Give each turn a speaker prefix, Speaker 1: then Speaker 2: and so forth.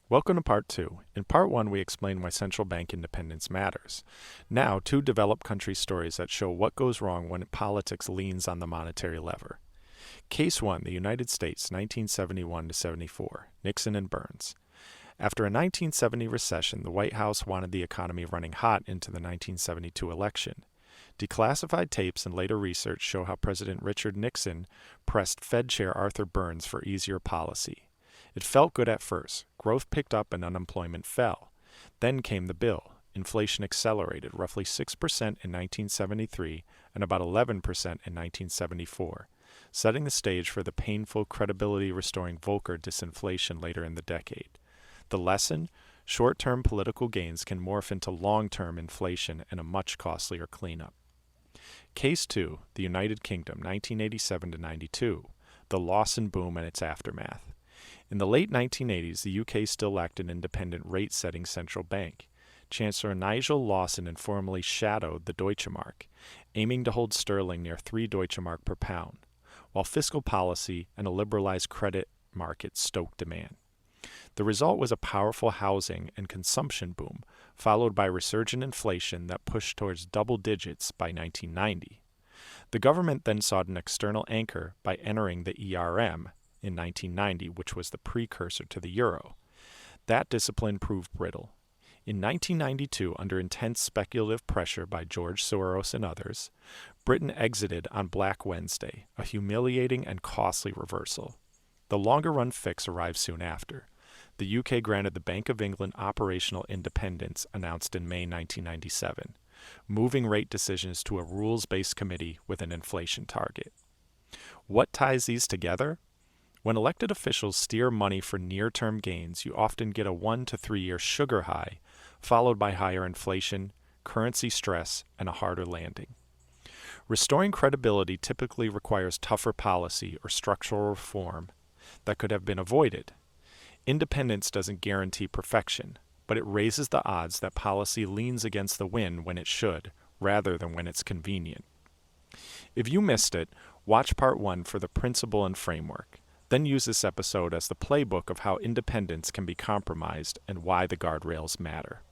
Speaker 1: Welcome to Part 2. In Part 1, we explain why central bank independence matters. Now, two developed country stories that show what goes wrong when politics leans on the monetary lever. Case 1, the United States, 1971 to 74, Nixon and Burns. After a 1970 recession, the White House wanted the economy running hot into the 1972 election. Declassified tapes and later research show how President Richard Nixon pressed Fed Chair Arthur Burns for easier policy. It felt good at first. Growth picked up and unemployment fell. Then came the bill. Inflation accelerated, roughly 6% in 1973 and about 11% in 1974, setting the stage for the painful credibility-restoring Volcker disinflation later in the decade. The lesson? Short-term political gains can morph into long-term inflation and a much costlier cleanup. Case 2, the United Kingdom, 1987 to 92, the Lawson boom and its aftermath. In the late 1980s, the UK still lacked an independent rate-setting central bank. Chancellor Nigel Lawson informally shadowed the Deutsche Mark, aiming to hold sterling near 3 Deutsche Mark per pound, while fiscal policy and a liberalized credit market stoked demand. The result was a powerful housing and consumption boom, followed by resurgent inflation that pushed towards double digits by 1990. The government then sought an external anchor by entering the ERM, in 1990, which was the precursor to the euro. That discipline proved brittle. In 1992, under intense speculative pressure by George Soros and others, Britain exited on Black Wednesday, a humiliating and costly reversal. The longer-run fix arrived soon after. The UK granted the Bank of England operational independence announced in May 1997, moving rate decisions to a rules-based committee with an inflation target. What ties these together? When elected officials steer money for near-term gains, you often get a 1 to 3 year sugar high, followed by higher inflation, currency stress, and a harder landing. Restoring credibility typically requires tougher policy or structural reform that could have been avoided. Independence doesn't guarantee perfection, but it raises the odds that policy leans against the wind when it should, rather than when it's convenient. If you missed it, watch Part 1 for the principle and framework. Then use this episode as the playbook of how independence can be compromised and why the guardrails matter.